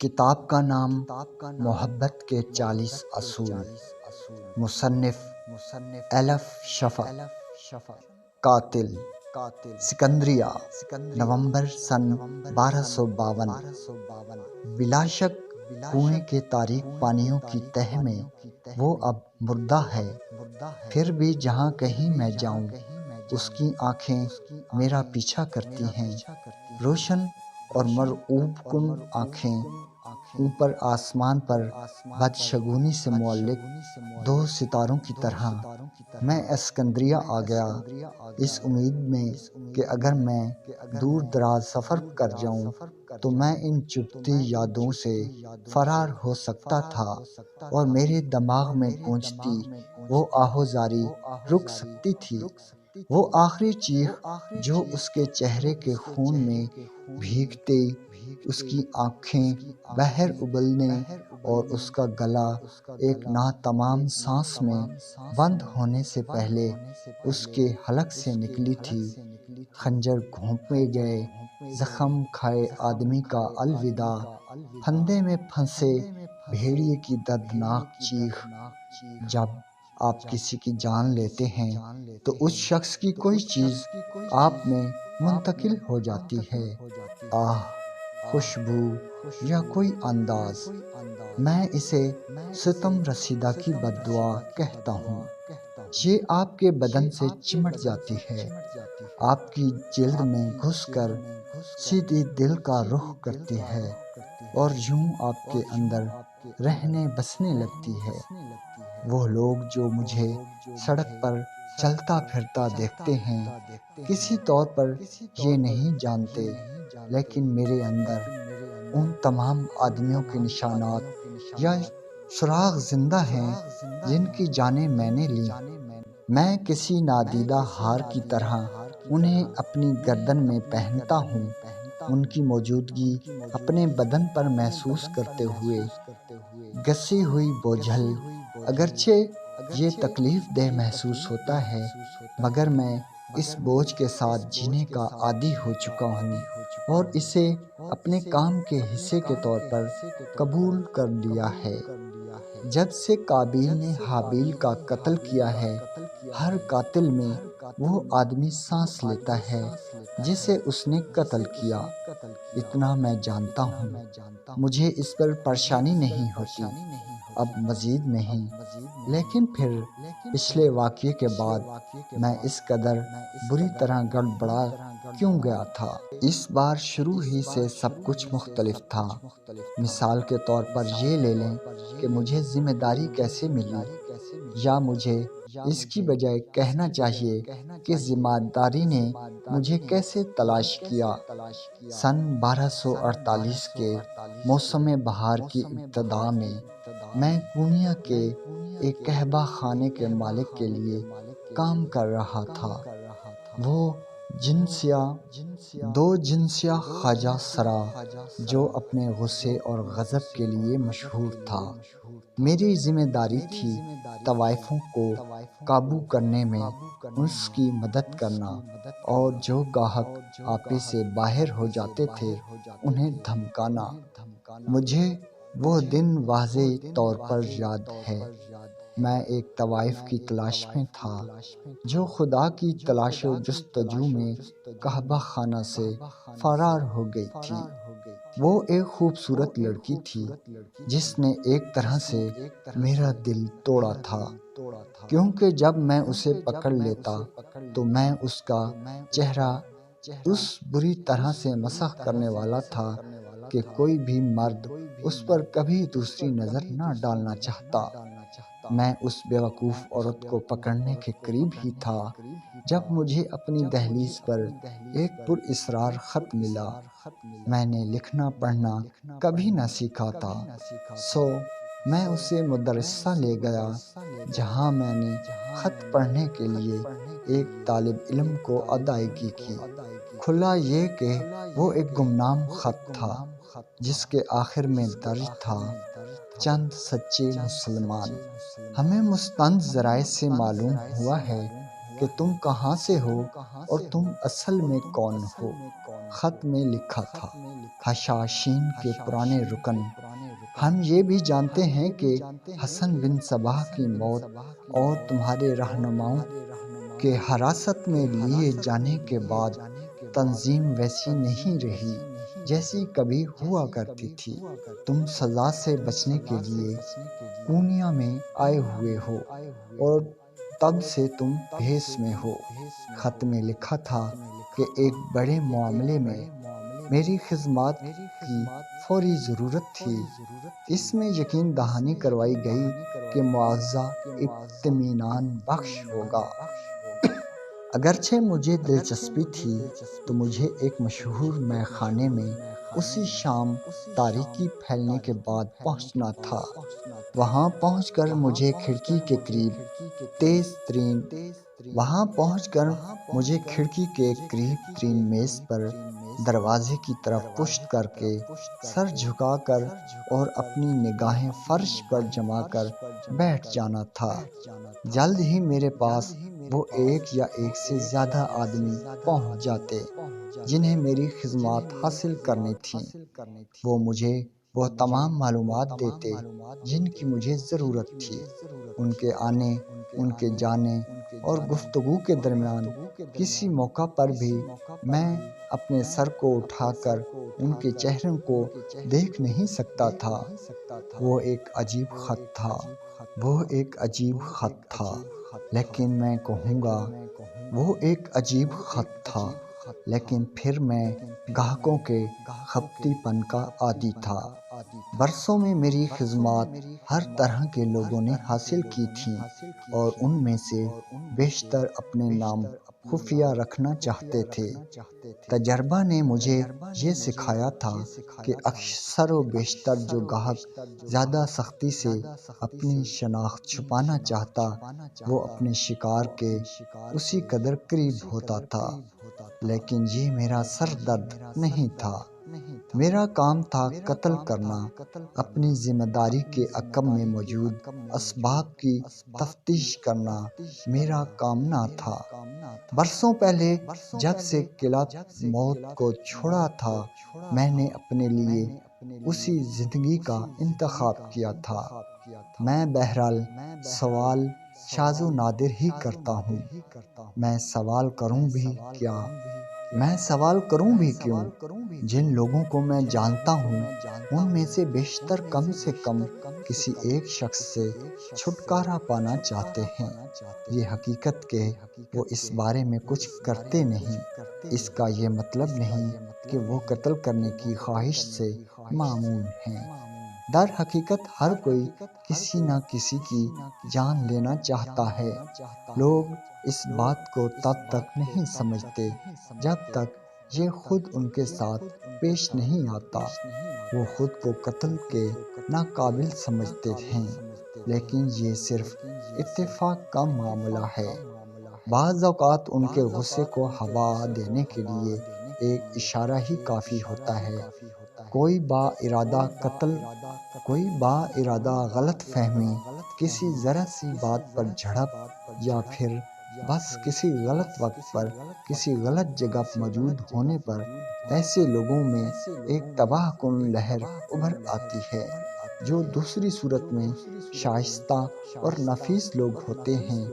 کتاب کا نام محبت کے 40 اصول، مصنف الف شفق، قاتل سکندریہ، نومبر سن 1252۔ بلا شک کنویں کے تاریک پانیوں کی تہہ میں وہ اب مردہ ہے، پھر بھی جہاں کہیں میں جاؤں اس کی آنکھیں میرا پیچھا کرتی ہیں، روشن اور مرعوب کن آنکھیں، اوپر آسمان پر بدشگونی سے معلق دو ستاروں کی طرح۔ میں اسکندریہ آ گیا اس امید میں کہ اگر میں دور دراز سفر کر جاؤں تو میں ان چبھتی یادوں سے فرار ہو سکتا تھا اور میرے دماغ میں گونجتی وہ آہوزاری رک سکتی تھی، وہ آخری چیخ جو اس کے چہرے کے خون میں بھیگتے، اس کی آنکھیں بہر ابلنے اور اس کا گلا ایک ناتمام سانس میں بند ہونے سے پہلے اس کے حلق سے نکلی تھی۔ خنجر گھونپے گئے زخم کھائے آدمی کا الوداع، پھندے میں پھنسے بھیڑیے کی دردناک چیخ۔ جب آپ کسی کی جان لیتے ہیں تو اس شخص کی کوئی چیز آپ میں منتقل ہو جاتی ہے، آہ، خوشبو یا کوئی انداز۔ میں اسے ستم رسیدہ کی بد دعا کہتا ہوں۔ یہ آپ کے بدن سے چمٹ جاتی ہے، آپ کی جلد میں گھس کر سیدھی دل کا رخ کرتی ہے اور یوں آپ کے اندر رہنے بسنے لگتی ہے۔ وہ لوگ جو مجھے سڑک پر چلتا پھرتا دیکھتے ہیں کسی طور پر یہ نہیں جانتے، لیکن میرے اندر ان تمام آدمیوں کے نشانات یا سراغ زندہ ہیں جن کی جانیں میں نے لیں۔ میں کسی نادیدہ ہار کی طرح انہیں اپنی گردن میں پہنتا ہوں، ان کی موجودگی اپنے بدن پر محسوس کرتے ہوئے۔ گسی ہوئی بوجھل، اگرچہ یہ تکلیف دہ محسوس ہوتا ہے، مگر میں اس بوجھ کے ساتھ جینے کا عادی ہو چکا ہوں اور اسے اپنے کام کے حصے کے طور پر قبول کر لیا ہے۔ جب سے قابیل نے حابیل کا قتل کیا ہے، ہر قاتل میں وہ آدمی سانس لیتا ہے جسے اس نے قتل کیا۔ اتنا میں جانتا ہوں، مجھے اس پر پریشانی نہیں ہوتی، اب مزید نہیں۔ لیکن پھر پچھلے واقعے کے بعد میں اس قدر بری طرح گڑبڑا کیوں گیا تھا؟ اس بار شروع ہی سے سب کچھ مختلف تھا۔ مثال کے طور پر یہ لے لیں کہ مجھے ذمہ داری کیسے ملی، یا مجھے اس کی بجائے کہنا چاہیے کہ ذمہ داری نے مجھے کیسے تلاش کیا۔ سن 1248 کے موسم بہار کی ابتدا میں پونیا کے ایک قہبہ خانے کے مالک کے لیے کام کر رہا تھا۔ وہ دو جنسیہ خواجہ سرا جو اپنے غصے اور غضب کے لیے مشہور تھا۔ میری ذمہ داری تھی طوائفوں کو قابو کرنے میں اس کی مدد کرنا، اور جو گاہک آپے سے باہر ہو جاتے تھے انہیں دھمکانا۔ مجھے وہ دن واضح طور پر یاد ہے۔ میں ایک طوائف کی تلاش میں تھا جو خدا کی تلاش و جستجو میں قہبہ خانہ سے فرار ہو گئی تھی۔ وہ ایک خوبصورت لڑکی تھی جس نے ایک طرح سے میرا دل توڑا تھا، کیونکہ جب میں اسے پکڑ لیتا تو میں اس کا چہرہ اس بری طرح سے مسخ کرنے والا تھا کہ کوئی بھی مرد اس پر کبھی دوسری نظر نہ ڈالنا چاہتا۔ میں اس بیوقوف عورت کو پکڑنے کے قریب ہی تھا جب مجھے اپنی دہلیز پر ایک پراسرار خط ملا۔ میں نے لکھنا پڑھنا کبھی نہ سیکھا تھا، سو میں اسے مدرسہ لے گیا جہاں میں نے خط پڑھنے کے لیے ایک طالب علم کو ادائیگی کی۔ کھلا یہ کہ وہ ایک گمنام خط تھا جس کے آخر میں درج تھا: چند سچے مسلمان۔ ہمیں مستند ذرائع سے معلوم ہوا ہے کہ تم کہاں سے ہو اور تم اصل میں کون ہو۔ خط میں لکھا تھا، حشاشین کے پرانے رکن، ہم یہ بھی جانتے ہیں کہ حسن بن صباح کی موت اور تمہارے رہنماؤں کے حراست میں لیے جانے کے بعد تنظیم ویسی نہیں رہی جیسی کبھی ہوا کرتی تھی۔ تم سزا سے بچنے کے لیے پونیا میں آئے ہوئے ہو اور تب سے تم بھیس میں ہو۔ خط میں لکھا تھا کہ ایک بڑے معاملے میں میری خدمات کی فوری ضرورت تھی۔ اس میں یقین دہانی کروائی گئی کہ معاوضہ اطمینان بخش ہوگا۔ اگرچہ مجھے دلچسپی تھی تو مجھے ایک مشہور مے خانے میں اسی شام تاریکی پھیلنے کے بعد پہنچنا تھا۔ وہاں پہنچ کر مجھے کھڑکی کے قریب ترین میز پر دروازے کی طرف پشت کر کے سر جھکا کر اور اپنی نگاہیں فرش پر جما کر بیٹھ جانا تھا۔ جلد ہی میرے پاس وہ ایک یا ایک سے زیادہ آدمی پہنچ جاتے جنہیں میری خدمات حاصل کرنی تھیں۔ وہ مجھے وہ تمام معلومات دیتے جن کی مجھے ضرورت تھی۔ ان کے آنے، ان کے جانے اور گفتگو کے درمیان کسی موقع پر بھی میں اپنے سر کو اٹھا کر ان کے چہروں کو دیکھ نہیں سکتا تھا۔ وہ ایک عجیب خط تھا، لیکن میں کہوں گا وہ ایک عجیب خط تھا، لیکن پھر میں گاہکوں کے خپتی پن کا عادی تھا۔ برسوں میں میری خدمات ہر طرح کے لوگوں نے حاصل کی تھیں اور ان میں سے بیشتر اپنے نام خفیہ رکھنا چاہتے تھے۔ تجربہ نے مجھے یہ سکھایا تھا کہ اکثر و بیشتر جو گاہک زیادہ سختی سے اپنی شناخت چھپانا چاہتا وہ اپنے شکار کے اسی قدر قریب ہوتا تھا۔ لیکن یہ میرا سر درد نہیں تھا۔ میرا کام تھا قتل کرنا۔ اپنی ذمہ داری کے عقب میں موجود اسباب کی تفتیش کرنا میرا کام نہ تھا۔ برسوں پہلے جب سے قلعہ موت کو چھوڑا تھا میں نے اپنے لیے اسی زندگی کا انتخاب کیا تھا۔ میں بہرحال سوال شاذ و نادر ہی کرتا ہوں۔ میں سوال کروں بھی کیوں؟ جن لوگوں کو میں جانتا ہوں ان میں سے بیشتر کم سے کم کسی ایک شخص سے چھٹکارا پانا چاہتے ہیں۔ یہ حقیقت کہ وہ اس بارے میں کچھ کرتے نہیں، اس کا یہ مطلب نہیں کہ وہ قتل کرنے کی خواہش سے مامون ہیں۔ در حقیقت ہر کوئی کسی نہ کسی کی جان لینا چاہتا ہے۔ لوگ اس بات کو تب تک نہیں سمجھتے جب تک یہ خود ان کے ساتھ پیش نہیں آتا۔ وہ خود کو قتل کے ناقابل سمجھتے ہیں، لیکن یہ صرف اتفاق کا معاملہ ہے۔ بعض اوقات ان کے غصے کو ہوا دینے کے لیے ایک اشارہ ہی کافی ہوتا ہے۔ کوئی با ارادہ غلط فہمی، کسی ذرا سی بات پر جھڑپ، یا پھر بس کسی غلط وقت پر کسی غلط جگہ موجود ہونے پر ایسے لوگوں میں ایک تباہ کن لہر ابھر آتی ہے۔ جو دوسری صورت میں شائستہ اور نفیس لوگ ہوتے ہیں۔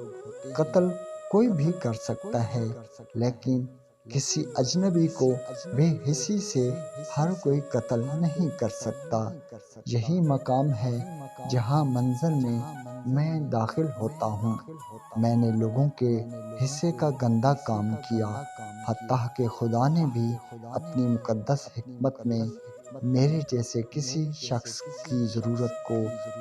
قتل کوئی بھی کر سکتا ہے، لیکن کسی اجنبی کو بے حسی سے ہر کوئی قتل نہیں کر سکتا۔ یہی مقام ہے جہاں منظر میں داخل ہوتا ہوں۔ میں نے لوگوں کے حصے کا گندا کام کیا، حتیٰ کہ خدا نے بھی اپنی مقدس حکمت میں میرے جیسے کسی شخص کی ضرورت کو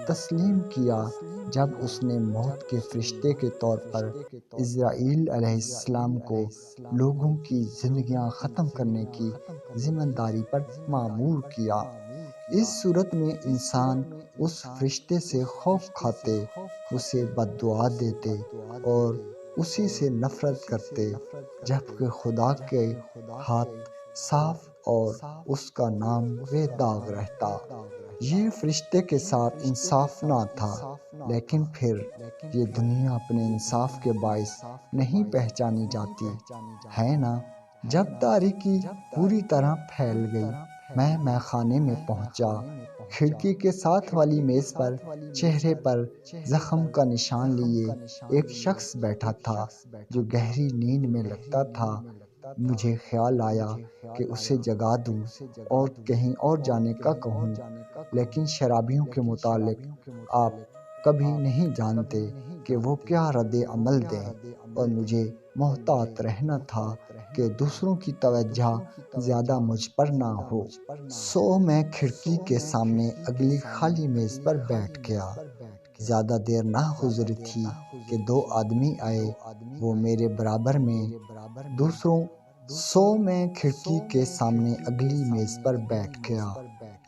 تسلیم کیا جب اس نے موت کے فرشتے کے طور پر عزرائیل علیہ السلام کو لوگوں کی زندگیاں ختم کرنے کی ذمہ داری پر مامور کیا۔ اس صورت میں انسان اس فرشتے سے خوف کھاتے، اسے بد دعا دیتے اور اسی سے نفرت کرتے، جبکہ خدا کے ہاتھ صاف اور اس کا نام بے داغ رہتا۔ یہ فرشتے کے ساتھ انصاف نہ تھا۔ لیکن پھر یہ دنیا اپنے انصاف کے باعث نہیں پہچانی جاتی ہے نا۔ جب تاریکی پوری طرح پھیل گئی، میں میخانے میں پہنچا۔ کھڑکی کے ساتھ والی میز پر چہرے پر زخم کا نشان لیے ایک شخص بیٹھا تھا جو گہری نیند میں لگتا تھا۔ مجھے خیال آیا کہ اسے جگا دوں اور کہیں اور جانے کا کہوں، لیکن شرابیوں کے متعلق آپ کبھی نہیں جانتے کہ وہ کیا رد عمل دیں، اور مجھے محتاط رہنا تھا کہ دوسروں کی توجہ زیادہ مجھ پر نہ ہو۔ سو میں کھڑکی کے سامنے اگلی خالی میز پر بیٹھ گیا۔ زیادہ دیر نہ گزری تھی کہ دو آدمی آئے، وہ میرے برابر میں میں کھڑکی کے سامنے اگلی میز پر بیٹھ گیا۔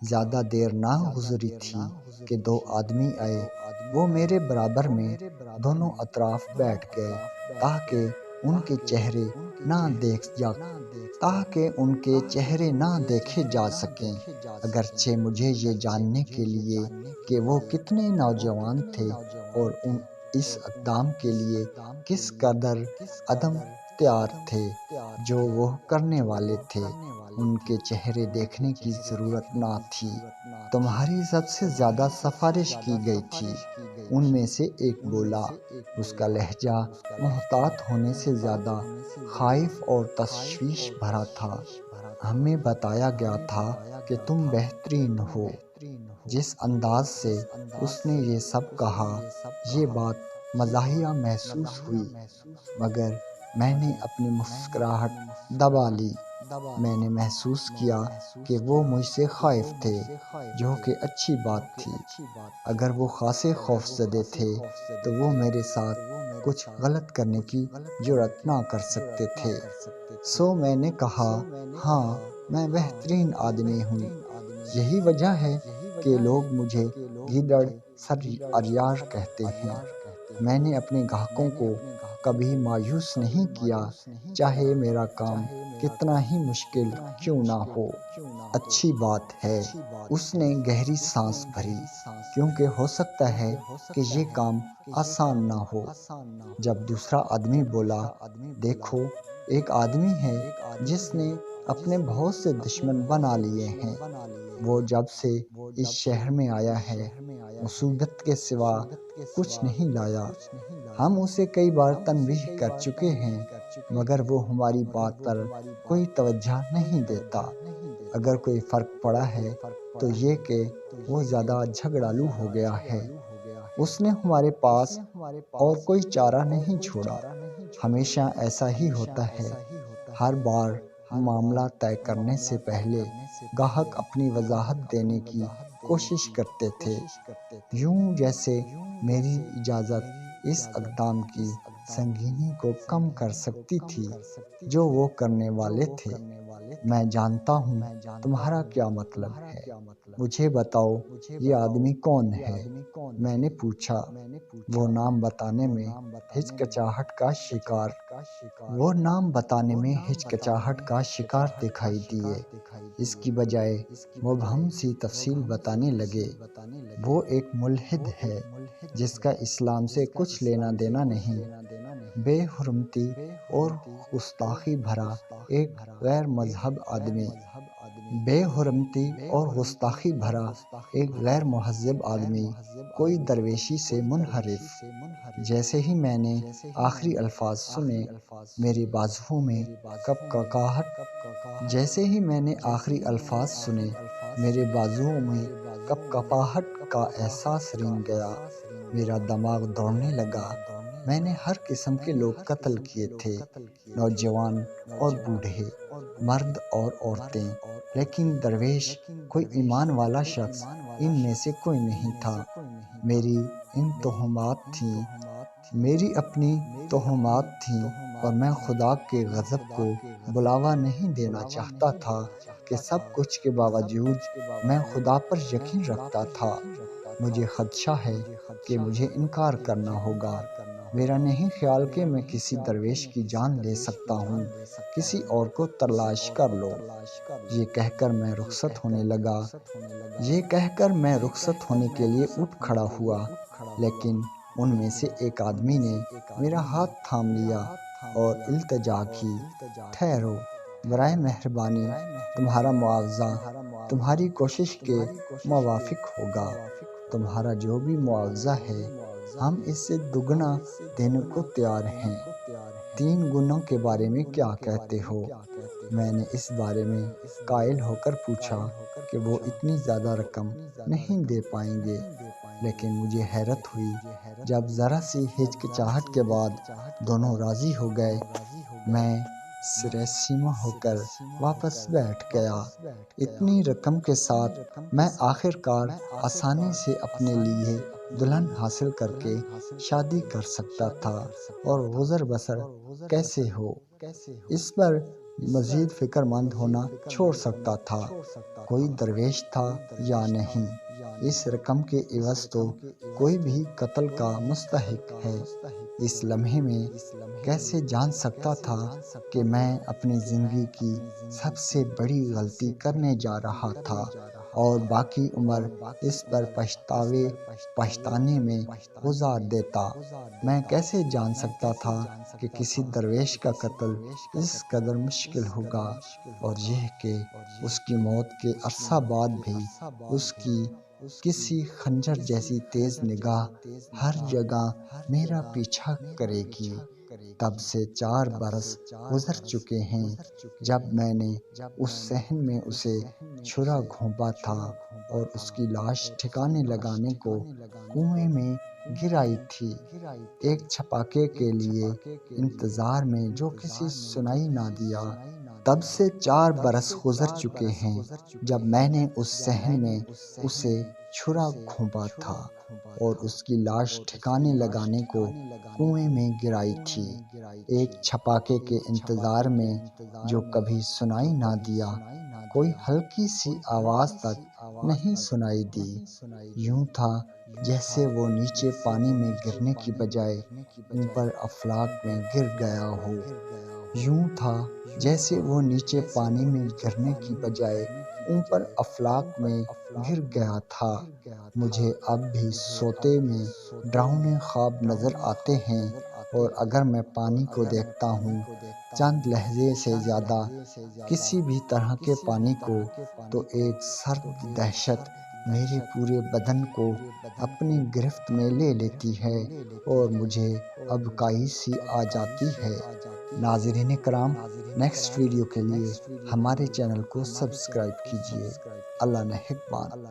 زیادہ دیر نہ گزری تھی کہ دو آدمی آئے، وہ میرے برابر میں دونوں اطراف بیٹھ گئے تاکہ ان کے چہرے نہ دیکھے جا سکیں، اگرچہ مجھے یہ جاننے کے لیے کہ وہ کتنے نوجوان تھے اور اس اقدام کے لیے کس قدر عدم اختیار تھے جو وہ کرنے والے تھے، ان کے چہرے دیکھنے کی ضرورت نہ تھی۔ تمہاری سب سے زیادہ سفارش کی گئی تھی، ان میں سے ایک بولا۔ اس کا لہجہ محتاط ہونے سے زیادہ خائف اور تشویش بھرا تھا۔ ہمیں بتایا گیا تھا کہ تم بہترین ہو۔ جس انداز سے اس نے یہ سب کہا، یہ بات مزاحیہ محسوس ہوئی، مگر میں نے اپنی مسکراہٹ دبا لی۔ میں نے محسوس کیا کہ وہ مجھ سے خائف تھے، جو کہ اچھی بات تھی۔ اگر وہ خاصے خوفزدہ تھے تو وہ میرے ساتھ کچھ غلط کرنے کی جرات نہ کر سکتے تھے۔ سو میں نے کہا، ہاں، میں بہترین آدمی ہوں۔ یہی وجہ ہے کہ لوگ مجھے گیدڑ سر اریار کہتے ہیں۔ میں نے اپنے گاہکوں کو کبھی مایوس نہیں کیا، چاہے میرا کام کتنا ہی مشکل کیوں نہ ہو۔ اچھی بات ہے۔ اس نے گہری سانس بھری، کیونکہ ہو سکتا ہے کہ یہ کام آسان نہ ہو۔ جب دوسرا آدمی بولا، دیکھو، ایک آدمی ہے جس نے اپنے بہت سے دشمن بنا لیے ہیں۔ وہ جب سے اس شہر میں آیا ہے، مصیبت کے سوا کچھ نہیں لایا۔ ہم اسے کئی بار تنبیہ کر چکے ہیں، مگر وہ ہماری بات پر کوئی توجہ نہیں دیتا۔ اگر کوئی فرق پڑا ہے تو یہ کہ وہ زیادہ جھگڑالو ہو گیا ہے۔ اس نے ہمارے پاس اور کوئی چارہ نہیں چھوڑا۔ ہمیشہ ایسا ہی ہوتا ہے۔ ہر بار معاملہ طے کرنے سے پہلے گاہک اپنی وضاحت دینے کی کوشش کرتے تھے، یوں جیسے میری اجازت اس اقدام کی سنگینی کو کم کر سکتی تھی جو وہ کرنے والے تھے۔ میں جانتا ہوں تمہارا کیا مطلب ہے، مجھے بتاؤ، یہ آدمی کون ہے؟ میں نے پوچھا۔ وہ نام بتانے میں ہچکچاہٹ کا شکار دکھائی دیے۔ اس کی بجائے مبہم سی تفصیل بتانے لگے۔ وہ ایک ملحد ہے جس کا اسلام سے کچھ لینا دینا نہیں۔ بے حرمتی اور گستاخی بھرا ایک غیر مہذب آدمی، کوئی درویشی سے منحرف۔ جیسے ہی میں نے آخری الفاظ سنے، میرے بازوؤں میں کپکپاہٹ کا احساس رنگ گیا۔ میرا دماغ دوڑنے لگا۔ میں نے ہر قسم کے لوگ قتل کیے تھے، نوجوان اور بوڑھے، مرد اور عورتیں، لیکن درویش، کوئی ایمان والا شخص ان میں سے کوئی نہیں تھا۔ میری اپنی توہمات تھیں، اور میں خدا کے غضب کو بلاوا نہیں دینا چاہتا تھا کہ سب کچھ کے باوجود میں خدا پر یقین رکھتا تھا۔ مجھے خدشہ ہے کہ مجھے انکار کرنا ہوگا۔ میرا نہیں خیال کہ میں کسی درویش کی جان لے سکتا ہوں، کسی اور کو تلاش کر لو۔ یہ کہہ کر میں رخصت ہونے کے لیے اٹھ کھڑا ہوا، لیکن ان میں سے ایک آدمی نے میرا ہاتھ تھام لیا اور التجا کی، ٹھہرو، برائے مہربانی تمہارا معاوضہ تمہاری کوشش کے موافق ہوگا۔ تمہارا جو بھی معاوضہ ہے ہم اس سے دگنا دینے کو تیار ہیں۔ 3 گنوں کے بارے میں کیا کہتے ہو؟ میں نے اس بارے میں قائل ہو کر پوچھا کہ وہ اتنی زیادہ رقم نہیں دے پائیں گے، لیکن مجھے حیرت ہوئی جب ذرا سی ہچکچاہٹ کے بعد دونوں راضی ہو گئے۔ میں سراسیمہ ہو کر واپس بیٹھ گیا۔ اتنی رقم کے ساتھ میں آخر کار آسانی سے اپنے لیے دلہن حاصل کر کے شادی کر سکتا تھا اور گزر بسر کیسے ہو اس پر مزید فکر مند ہونا چھوڑ سکتا تھا۔ کوئی درویش تھا یا نہیں، اس رقم کے عوض تو کوئی بھی قتل کا مستحق ہے۔ اس لمحے میں کیسے جان سکتا تھا کہ میں اپنی زندگی کی سب سے بڑی غلطی کرنے جا رہا تھا اور باقی عمر اس پر پچھتانے میں گزار دیتا۔ میں کیسے جان سکتا تھا کہ کسی درویش کا قتل اس قدر مشکل ہوگا، اور یہ کہ اس کی موت کے عرصہ بعد بھی اس کی کسی خنجر جیسی تیز نگاہ ہر جگہ میرا پیچھا کرے گی۔ تب سے 4 برس گزر چکے ہیں جب میں نے اس صحن میں اسے چھرا گھونپا تھا اور اس کی لاش ٹھکانے لگانے کو کنویں میں گرائی تھی، ایک چھپاکے کے لیے انتظار میں جو کسی سنائی نہ دیا۔ تب سے 4 برس گزر چکے ہیں جب میں نے اس صحن میں اسے چھرا گھونپا تھا اور اس کی لاش ٹھکانے لگانے کو کنویں میں گرائی تھی، ایک چھپاکے کے انتظار میں جو کبھی سنائی نہ دیا، کوئی ہلکی سی آواز تک نہیں سنائی دی۔ یوں تھا جیسے وہ نیچے پانی میں گرنے کی بجائے اوپر افلاک میں گر گیا ہو۔ یوں تھا جیسے وہ نیچے پانی میں گرنے کی بجائے اوپر افلاک میں گر گیا تھا۔ مجھے اب بھی سوتے میں ڈراؤنے خواب نظر آتے ہیں، اور اگر میں پانی کو دیکھتا ہوں، چند لہجے سے زیادہ کسی بھی طرح کے پانی کو، تو ایک سرد دہشت میرے پورے بدن کو اپنی گرفت میں لے لیتی ہے اور مجھے ابکائی سی آ جاتی ہے۔ ناظرین کرام، نیکسٹ ویڈیو کے لیے ہمارے چینل کو سبسکرائب کیجیے۔ اللہ نگہبان۔